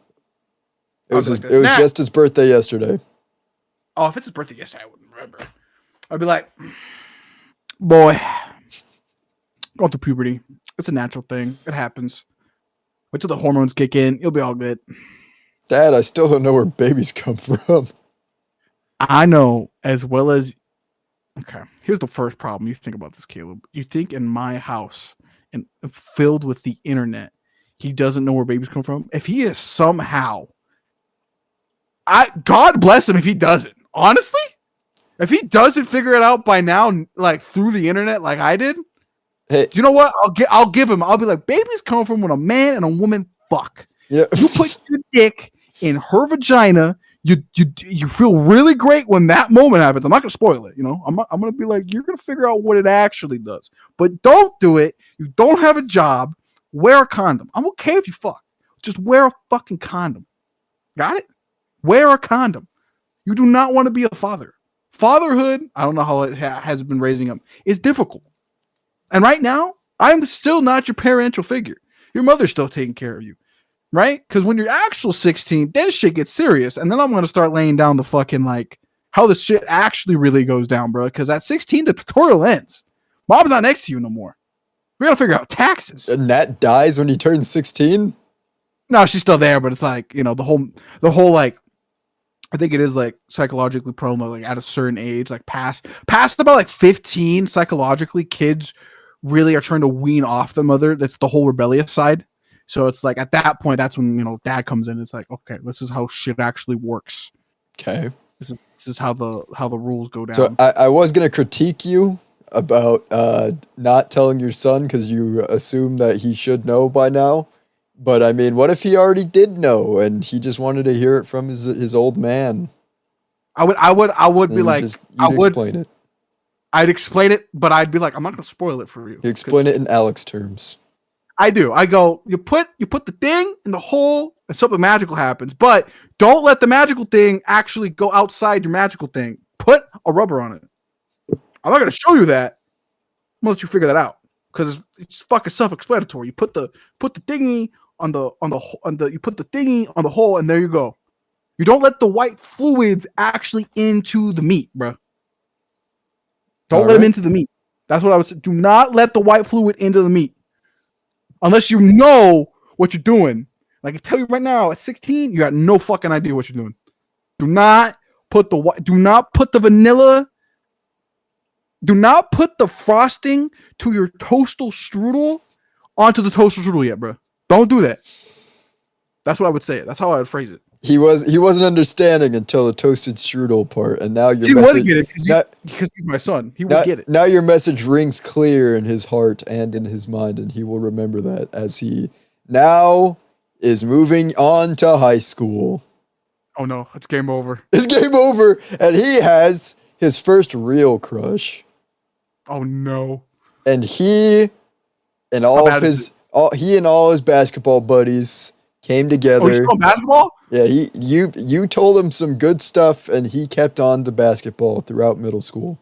It was just his birthday yesterday. Oh, if it's his birthday yesterday, I wouldn't remember. I'd be like, boy, go through puberty. It's a natural thing. It happens. Wait till the hormones kick in. You'll be all good. Dad, I still don't know where babies come from. I know as well as... Okay, here's the first problem. You think about this, Caleb. You think in my house and filled with the internet, he doesn't know where babies come from? If he is somehow... God bless him if he doesn't. Honestly, if he doesn't figure it out by now, like through the internet, like I did, hey, you know what? I'll give him. I'll be like, babies come from when a man and a woman fuck. Yeah. You put your dick in her vagina. You feel really great when that moment happens. I'm not gonna spoil it. You know, I'm gonna be like, you're gonna figure out what it actually does, but don't do it. You don't have a job. Wear a condom. I'm okay if you fuck. Just wear a fucking condom. Got it? Wear a condom. You do not want to be a father. Fatherhood, I don't know how it has been raising up, is difficult. And right now, I'm still not your parental figure. Your mother's still taking care of you, right? Because when you're actual 16, then shit gets serious. And then I'm going to start laying down the fucking, like, how the shit actually really goes down, bro. Because at 16, the tutorial ends. Mom's not next to you no more. We got to figure out taxes. And Nat dies when he turns 16? No, she's still there, but it's like, you know, the whole like, I think it is like psychologically prone, like at a certain age, like past about like 15, psychologically, kids really are trying to wean off the mother. That's the whole rebellious side. So it's like at that point, that's when, you know, dad comes in. It's like, okay, this is how shit actually works. Okay. This is how the rules go down. So I was gonna critique you about not telling your son because you assume that he should know by now. But I mean, what if he already did know and he just wanted to hear it from his old man? I would be like, explain it. I'd explain it, but I'd be like, I'm not gonna spoil it for you. You explain it in Alex terms. I do. I go, you put the thing in the hole and something magical happens, but don't let the magical thing actually go outside your magical thing. Put a rubber on it. I'm not gonna show you that. I'm gonna let you figure that out because it's fucking self-explanatory. You put the thingy on the you put the thingy on the hole and there you go. You don't let the white fluids actually into the meat, bro. Don't let them into the meat. That's what I would say. Do not let the white fluid into the meat. Unless you know what you're doing. Like I can tell you right now, at 16, you got no fucking idea what you're doing. Do not put the vanilla. Do not put the frosting to your toastal strudel onto the toastal strudel yet, bro. Don't do that. That's what I would say. That's how I would phrase it. He wasn't understanding until the toasted strudel part, and now he wouldn't get it because he's my son. He would get it. Now your message rings clear in his heart and in his mind, and he will remember that as he now is moving on to high school. Oh no, it's game over. It's game over, and he has his first real crush. Oh no. And he and all of his basketball buddies came together. Oh, he's still basketball? Yeah, you told him some good stuff, and he kept on to basketball throughout middle school.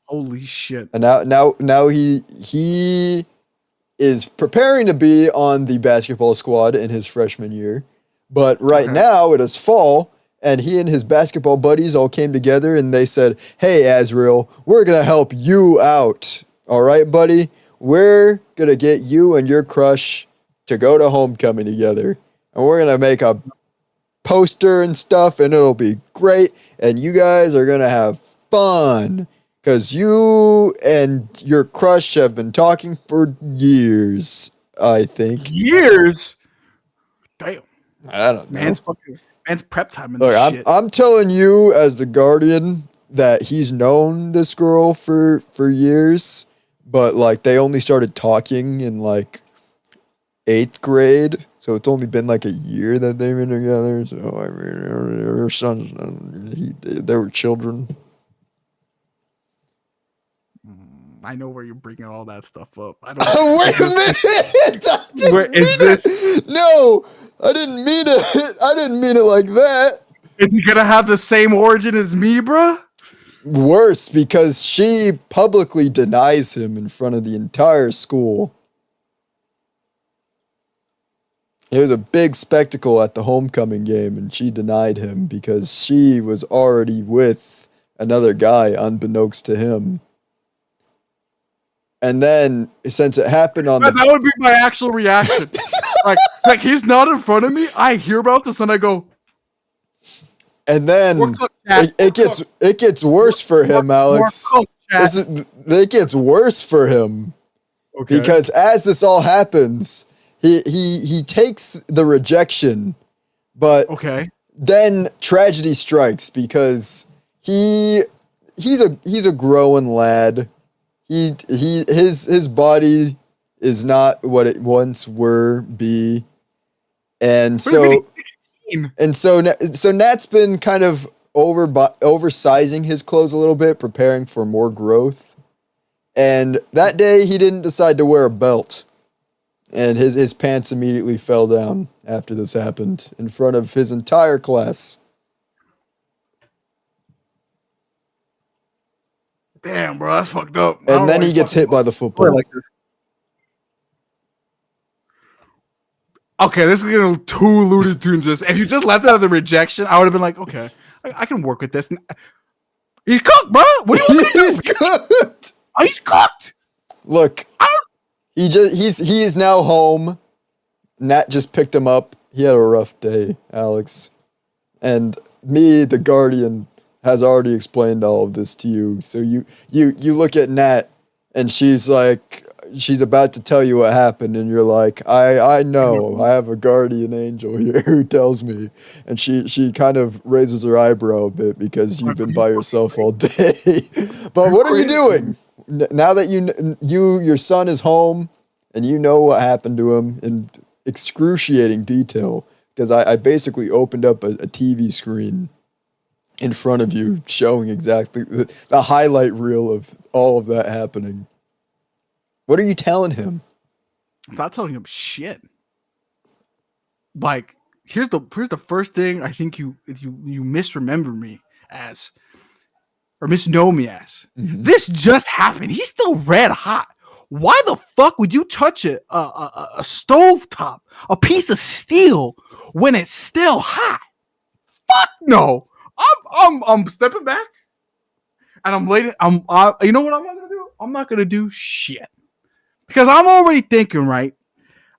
Holy shit! And now he is preparing to be on the basketball squad in his freshman year, but right now it is fall, and he and his basketball buddies all came together, and they said, "Hey, Azriel, we're gonna help you out. All right, buddy, we're gonna get you and your crush to go to homecoming together, and we're gonna make a poster and stuff, and it'll be great, and you guys are gonna have fun, because you and your crush have been talking for years, I think." Years? Damn. I don't know. Man's prep time in Look, this shit. I'm telling you as the guardian that he's known this girl for years, but like they only started talking in like 8th grade, so it's only been like a year that they've been together. So I mean, her sons, they were children. I know where you're bringing all that stuff up. I don't. Wait a minute! Where is this? No, I didn't mean it. I didn't mean it like that. Is he gonna have the same origin as me, bruh? Worse, because she publicly denies him in front of the entire school. It was a big spectacle at the homecoming game, and she denied him because she was already with another guy, unbeknownst to him. And then, since it happened on that would be my actual reaction. like he's not in front of me. I hear about this, and I go. And then it gets worse for him, Alex. It gets worse for him because as this all happens, he takes the rejection, but then tragedy strikes because he's a growing lad. His body is not what it once were be, and so Nat's been kind of oversizing his clothes a little bit, preparing for more growth. And that day he didn't decide to wear a belt, and his pants immediately fell down after this happened in front of his entire class. Damn, bro, that's fucked up. And then he gets hit by the football. Like this. Okay, this is getting too Looney Tunes. If you just left out of the rejection, I would have been like, okay, I can work with this. He's cooked, bro. What do you want? He's cooked. Oh, he's cooked. Look, he is now home. Nat just picked him up. He had a rough day, Alex, and me, the guardian, has already explained all of this to you. So you look at Nat, and she's like, she's about to tell you what happened, and you're like, I know, I have a guardian angel here who tells me, and she kind of raises her eyebrow a bit because you've been by yourself all day. But what are you doing now that your son is home and you know what happened to him in excruciating detail? Because I basically opened up a TV screen in front of you showing exactly the highlight reel of all of that happening. What are you telling him? I'm not telling him shit. Like, here's the first thing I think you misremember me as, or misknow me as. Mm-hmm. This just happened. He's still red hot. Why the fuck would you touch a stovetop, a piece of steel, when it's still hot? Fuck no. I'm stepping back, and I'm laying. You know what I'm not gonna do? I'm not gonna do shit. Because I'm already thinking, right?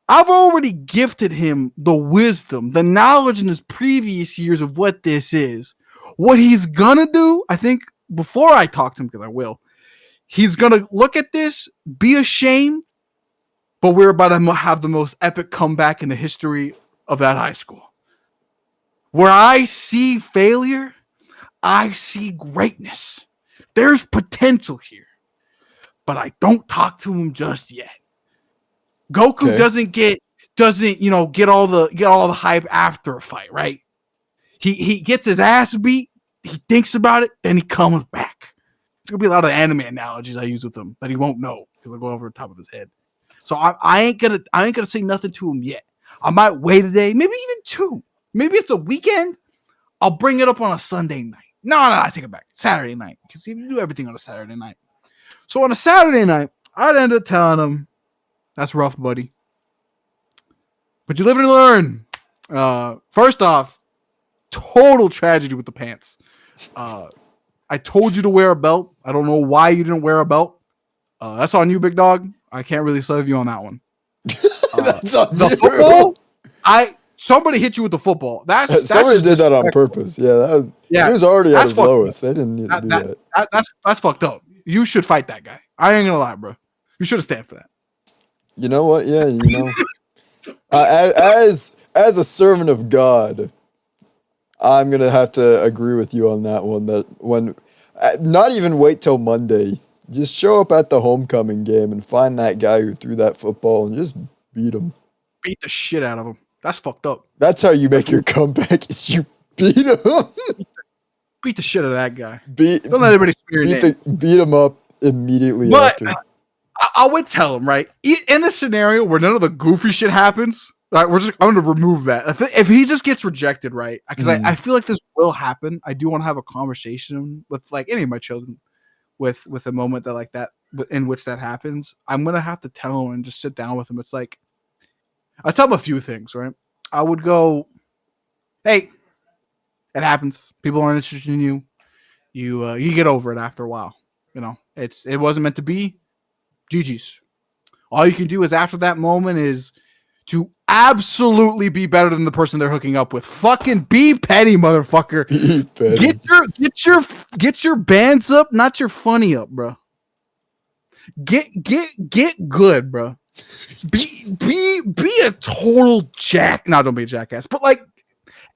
I've already gifted him the wisdom, the knowledge in his previous years of what this is. What he's gonna do, I think, before I talk to him, because I will, he's gonna look at this, be ashamed, but we're about to have the most epic comeback in the history of that high school. Where I see failure, I see greatness. There's potential here. But I don't talk to him just yet. Goku doesn't get all the hype after a fight, right? He gets his ass beat. He thinks about it, then he comes back. It's gonna be a lot of anime analogies I use with him that he won't know because I'll go over the top of his head. So I ain't gonna say nothing to him yet. I might wait a day, maybe even 2. Maybe it's a weekend. I'll bring it up on a Sunday night. No, I take it back. Saturday night, because you do everything on a Saturday night. So on a Saturday night, I'd end up telling him, "That's rough, buddy. But you live and learn." First off, total tragedy with the pants. I told you to wear a belt. I don't know why you didn't wear a belt. That's on you, big dog. I can't really save you on that one. That's on the you. football, somebody hit you with the football. That's somebody did that on purpose. Yeah, he was already at his lowest. They didn't need to do that. That's fucked up. You should fight that guy. I ain't gonna lie, bro. You should have stand for that. You know what? Yeah, as a servant of God, I'm gonna have to agree with you on that one. That when, not even wait till Monday. Just show up at the homecoming game and find that guy who threw that football and just beat him. Beat the shit out of him. That's fucked up. That's how you make your comeback. Is you beat him. Beat the shit out of that guy. Don't let anybody spear your name. Beat him up immediately but after. I would tell him, right, in the scenario where none of the goofy shit happens, right, I'm going to remove that. If he just gets rejected, right, because I feel like this will happen. I do want to have a conversation with like any of my children with a moment that like that in which that happens. I'm going to have to tell him and just sit down with him. It's like, I tell him a few things, right? I would go, "Hey, it happens. People aren't interested in you. You get over it after a while. You know, it wasn't meant to be. GG's. All you can do is after that moment is to absolutely be better than the person they're hooking up with. Fucking be petty, motherfucker. Be petty. Get your bands up, not your funny up, bro. Get good, bro. Be a total jack. No, don't be a jackass, but like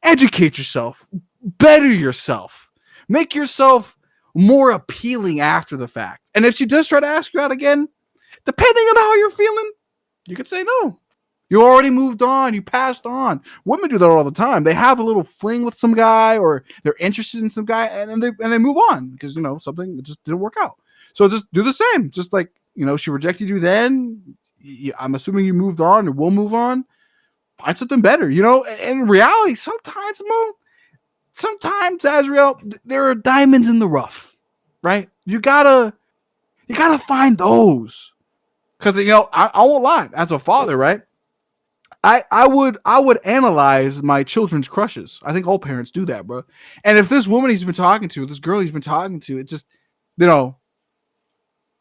educate yourself, better yourself, make yourself more appealing after the fact. And if she does try to ask you out again, depending on how you're feeling, you could say no. You already moved on. You passed on. Women do that all the time. They have a little fling with some guy, or they're interested in some guy, and they move on because something that just didn't work out. So just do the same. Just like she rejected you then. I'm assuming you moved on, or will move on. Find something better. In reality, sometimes, Azrael, there are diamonds in the rough, right? You gotta find those. Because I won't lie. As a father, right? I would analyze my children's crushes. I think all parents do that, bro. And if this woman he's been talking to, this girl he's been talking to, it's just,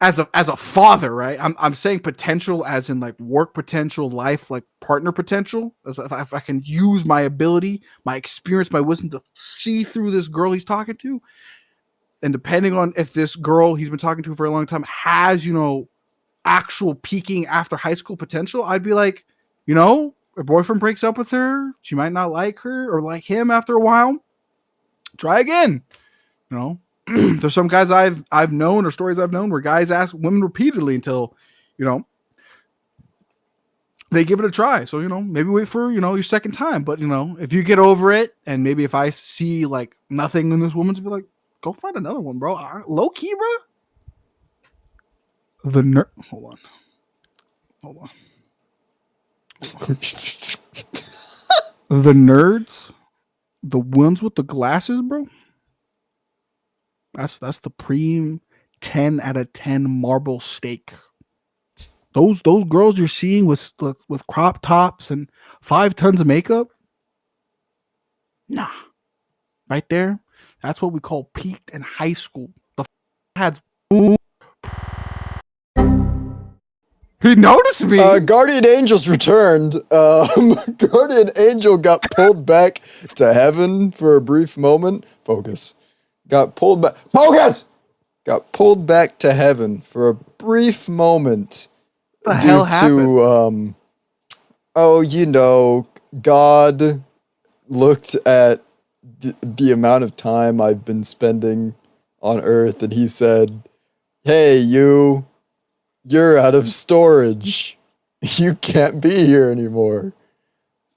as a father, right? I'm saying potential as in like work potential, life, like partner potential. As if I can use my ability, my experience, my wisdom to see through this girl he's talking to. And depending on if this girl he's been talking to for a long time has, actual peaking after high school potential, I'd be like, her boyfriend breaks up with her. She might not like her or like him after a while. Try again. There's some guys I've known or stories I've known where guys ask women repeatedly until, they give it a try. So, maybe wait for, your second time. But, if you get over it and maybe if I see like nothing in this woman's, be like, go find another one, bro. Low key, bro. Hold on. The nerds, the ones with the glasses, bro. That's the preem 10 out of 10 marble steak. Those girls you're seeing with crop tops and 5 tons of makeup. Nah, right there. That's what we call peaked in high school. The had. He noticed me. Guardian Angel's returned. Guardian Angel got pulled back to heaven for a brief moment. Focus. Got pulled back. Focus! Got pulled back to heaven for a brief moment. What the hell happened? God looked at the amount of time I've been spending on Earth, and he said, "Hey, you're out of storage. You can't be here anymore."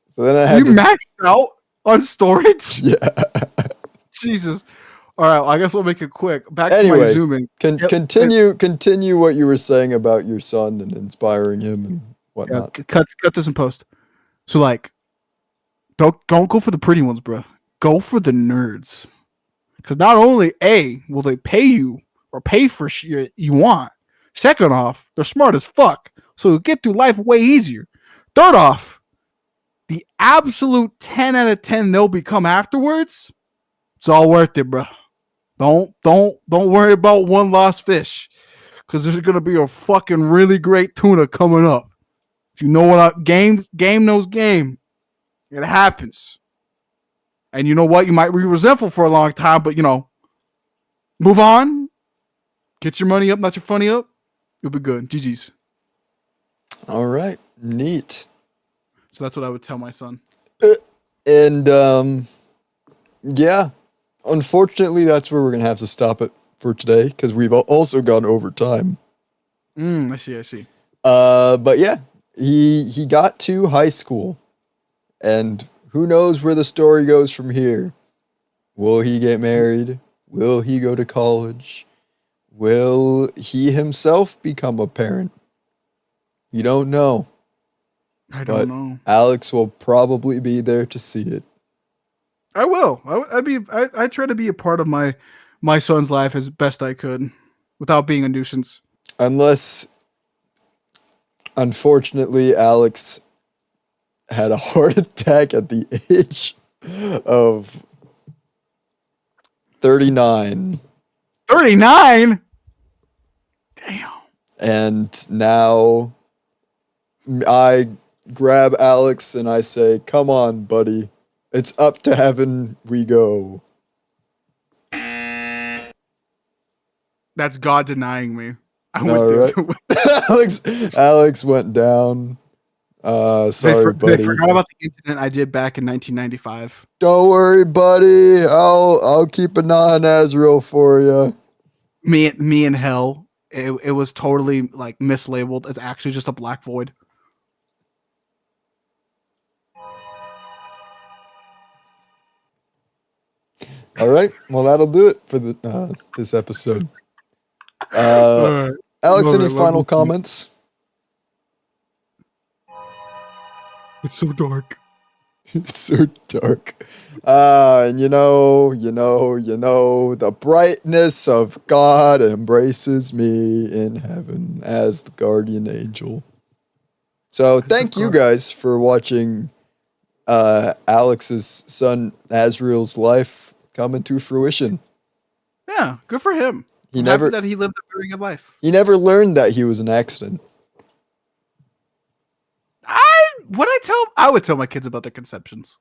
So then I had maxed out. on storage. Yeah. Jesus. All right, well, I guess we'll make it quick. Back to my Anyway, zooming. continue what you were saying about your son and inspiring him and whatnot. Cut this in post. So like, don't go for the pretty ones, bro. Go for the nerds. Because not only will they pay you or pay for shit you want. Second off, they're smart as fuck, so you'll get through life way easier. Third off, the absolute 10 out of 10 they'll become afterwards, it's all worth it, bro. Don't worry about one lost fish, because there's gonna be a fucking really great tuna coming up. If you know what game knows game, it happens. And you know what? You might be resentful for a long time, but move on. Get your money up, not your funny up. You'll be good. GG's. All right. Neat. So that's what I would tell my son. And yeah, unfortunately, that's where we're gonna have to stop it for today because we've also gone over time. I see. But yeah, he got to high school, and who knows where the story goes from here? Will he get married? Will he go to college? Will he himself become a parent? You don't know. I don't know. Alex will probably be there to see it. I will. I try to be a part of my son's life as best I could without being a nuisance. Unless, unfortunately, Alex had a heart attack at the age of 39. 39? Damn. And now I grab Alex and I say, "Come on, buddy. It's up to heaven we go." That's God denying me. Right? Alex went down. Sorry, buddy. They forgot about the incident I did back in 1995. Don't worry, buddy. I'll keep an eye on Azrael for you. Me and hell. It was totally like mislabeled. It's actually just a black void. All right. Well, that'll do it for this episode. Right. Alex, any final comments? It's so dark. It's so dark. And you know, the brightness of God embraces me in heaven as the guardian angel. So thank you guys for watching Alex's son Azrael's life come into fruition. Yeah, good for him. Happy that he lived a very good life. He never learned that he was an accident. I would tell my kids about their conceptions.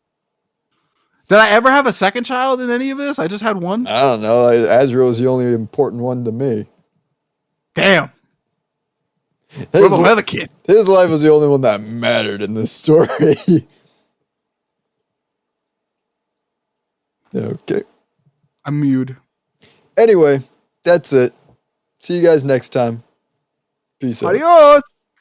Did I ever have a second child in any of this? I just had one. I don't know. Azrael is the only important one to me. Damn. What about my other kid? His life was the only one that mattered in this story. Okay. I'm mute. Anyway, that's it. See you guys next time. Peace out. Adios.